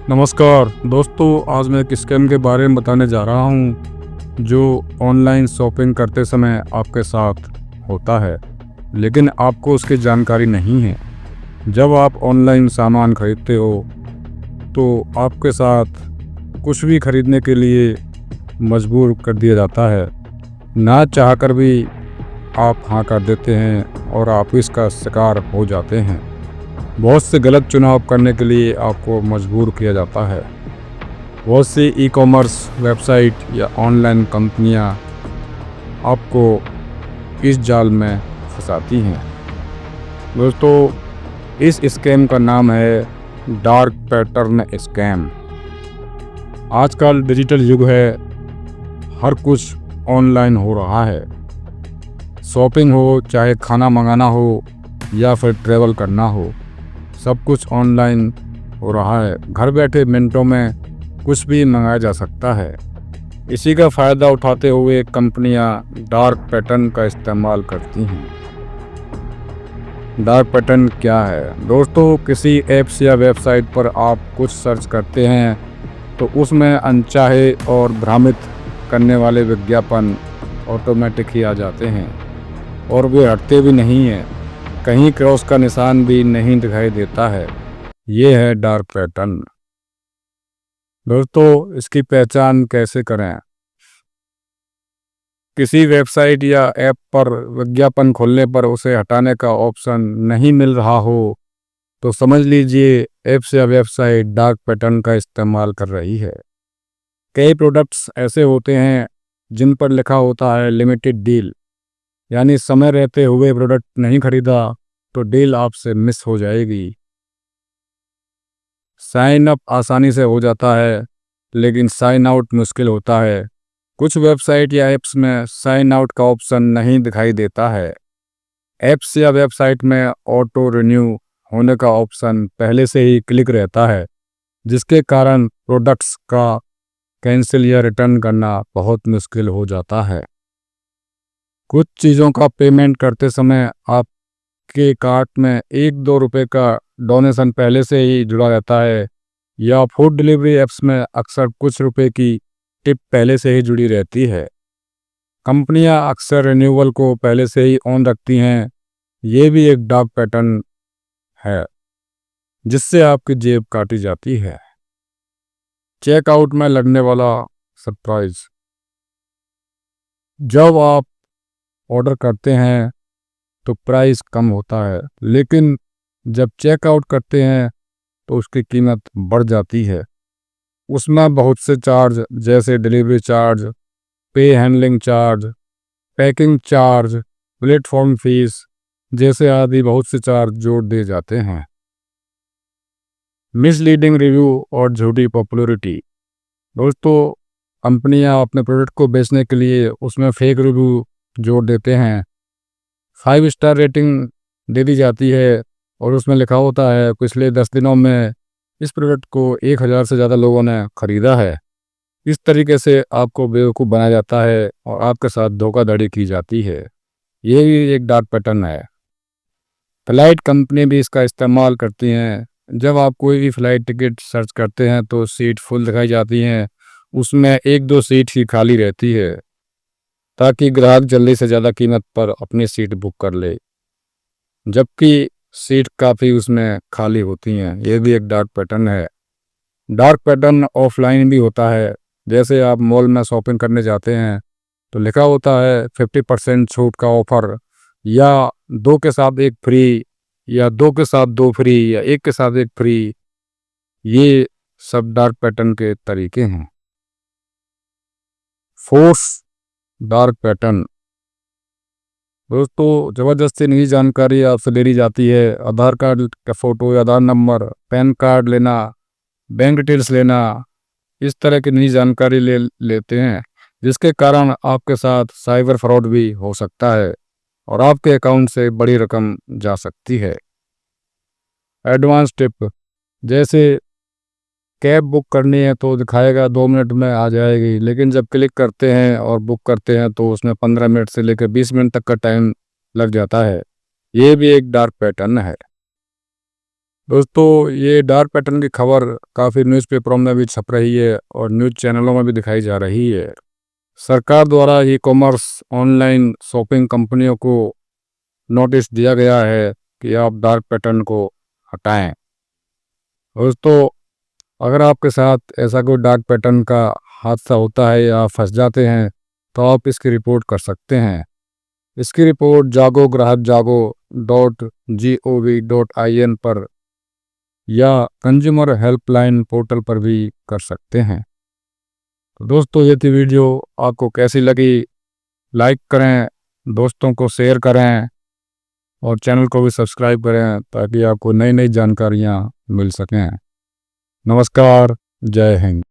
नमस्कार दोस्तों, आज मैं एक स्कैम के बारे में बताने जा रहा हूं जो ऑनलाइन शॉपिंग करते समय आपके साथ होता है, लेकिन आपको उसकी जानकारी नहीं है। जब आप ऑनलाइन सामान खरीदते हो तो आपके साथ कुछ भी खरीदने के लिए मजबूर कर दिया जाता है। ना चाहकर भी आप हाँ कर देते हैं और आप इसका शिकार हो जाते हैं। बहुत से गलत चुनाव करने के लिए आपको मजबूर किया जाता है। बहुत सी ई-कॉमर्स वेबसाइट या ऑनलाइन कंपनियां आपको इस जाल में फंसाती हैं। दोस्तों, इस स्कैम का नाम है डार्क पैटर्न स्कैम। आजकल डिजिटल युग है, हर कुछ ऑनलाइन हो रहा है। शॉपिंग हो, चाहे खाना मंगाना हो या फिर ट्रैवल करना हो, सब कुछ ऑनलाइन हो रहा है। घर बैठे मिनटों में कुछ भी मंगाया जा सकता है। इसी का फ़ायदा उठाते हुए कंपनियां डार्क पैटर्न का इस्तेमाल करती हैं। डार्क पैटर्न क्या है? दोस्तों, किसी ऐप्स या वेबसाइट पर आप कुछ सर्च करते हैं तो उसमें अनचाहे और भ्रमित करने वाले विज्ञापन ऑटोमेटिक ही आ जाते हैं और वे हटते भी नहीं हैं। कहीं क्रॉस का निशान भी नहीं दिखाई देता है। ये है डार्क पैटर्न। दोस्तों, इसकी पहचान कैसे करें? किसी वेबसाइट या ऐप पर विज्ञापन खोलने पर उसे हटाने का ऑप्शन नहीं मिल रहा हो तो समझ लीजिए ऐप्स या वेबसाइट डार्क पैटर्न का इस्तेमाल कर रही है। कई प्रोडक्ट्स ऐसे होते हैं जिन पर लिखा होता है लिमिटेड डील, यानी समय रहते हुए प्रोडक्ट नहीं खरीदा तो डील आपसे मिस हो जाएगी। साइन अप आसानी से हो जाता है, लेकिन साइन आउट मुश्किल होता है। कुछ वेबसाइट या ऐप्स में साइन आउट का ऑप्शन नहीं दिखाई देता है। ऐप्स या वेबसाइट में ऑटो रिन्यू होने का ऑप्शन पहले से ही क्लिक रहता है, जिसके कारण प्रोडक्ट्स का कैंसिल या रिटर्न करना बहुत मुश्किल हो जाता है। कुछ चीज़ों का पेमेंट करते समय आपके कार्ट में 1-2 रुपए का डोनेशन पहले से ही जुड़ा रहता है, या फूड डिलीवरी ऐप्स में अक्सर कुछ रुपए की टिप पहले से ही जुड़ी रहती है। कंपनियां अक्सर रिन्यूअल को पहले से ही ऑन रखती हैं। ये भी एक डार्क पैटर्न है जिससे आपकी जेब काटी जाती है। चेकआउट में लगने वाला सरप्राइज। जब आप ऑर्डर करते हैं तो प्राइस कम होता है, लेकिन जब चेकआउट करते हैं तो उसकी कीमत बढ़ जाती है। उसमें बहुत से चार्ज जैसे डिलीवरी चार्ज, पे handling charge, packing charge, platform fees जैसे आदि बहुत से चार्ज जोड़ दिए जाते हैं। मिसलीडिंग रिव्यू और झूठी पॉपुलैरिटी। दोस्तों, कंपनियां अपने प्रोडक्ट को बेचने के लिए उसमें फेक रिव्यू जोड़ देते हैं। 5 स्टार रेटिंग दे दी जाती है और उसमें लिखा होता है पिछले 10 दिनों में इस प्रोडक्ट को 1000 से ज़्यादा लोगों ने ख़रीदा है। इस तरीके से आपको बेवकूफ़ बनाया जाता है और आपके साथ धोखाधड़ी की जाती है। ये भी एक डार्क पैटर्न है। फ़्लाइट कंपनी भी इसका इस्तेमाल करती हैं। जब आप कोई भी फ़्लाइट टिकट सर्च करते हैं तो सीट फुल दिखाई जाती हैं, उसमें 1-2 सीट ही खाली रहती है ताकि ग्राहक जल्दी से ज़्यादा कीमत पर अपनी सीट बुक कर ले, जबकि सीट काफ़ी उसमें खाली होती हैं। ये भी एक डार्क पैटर्न है। डार्क पैटर्न ऑफलाइन भी होता है। जैसे आप मॉल में शॉपिंग करने जाते हैं तो लिखा होता है 50% छूट का ऑफर, या 2 के साथ 1 फ्री, या 2 के साथ 2 फ्री, या 1 के साथ 1 फ्री। ये सब डार्क पैटर्न के तरीके हैं। Force dark pattern. दोस्तों, ज़बरदस्ती निजी जानकारी आपसे ले ली जाती है। आधार कार्ड का फ़ोटो या आधार नंबर, पैन कार्ड लेना, बैंक डिटेल्स लेना, इस तरह की निजी जानकारी ले लेते हैं, जिसके कारण आपके साथ साइबर फ्रॉड भी हो सकता है और आपके अकाउंट से बड़ी रकम जा सकती है। Advance tip. जैसे कैब बुक करनी है तो दिखाएगा 2 मिनट में आ जाएगी, लेकिन जब क्लिक करते हैं और बुक करते हैं तो उसमें 15 मिनट से लेकर 20 मिनट तक का टाइम लग जाता है। ये भी एक डार्क पैटर्न है। दोस्तों, ये डार्क पैटर्न की खबर काफ़ी न्यूज़पेपरों में भी छप रही है और न्यूज़ चैनलों में भी दिखाई जा रही है। सरकार द्वारा ई कॉमर्स ऑनलाइन शॉपिंग कंपनियों को नोटिस दिया गया है कि आप डार्क पैटर्न को हटाएं। दोस्तों, अगर आपके साथ ऐसा कोई डार्क पैटर्न का हादसा होता है या फंस जाते हैं तो आप इसकी रिपोर्ट कर सकते हैं। इसकी रिपोर्ट जागो ग्राहक जागो .gov.in पर या कंज्यूमर हेल्पलाइन पोर्टल पर भी कर सकते हैं। तो दोस्तों, ये थी वीडियो। आपको कैसी लगी लाइक करें, दोस्तों को शेयर करें और चैनल को भी सब्सक्राइब करें ताकि आपको नई नई जानकारियाँ मिल सकें। नमस्कार, जय हिंद।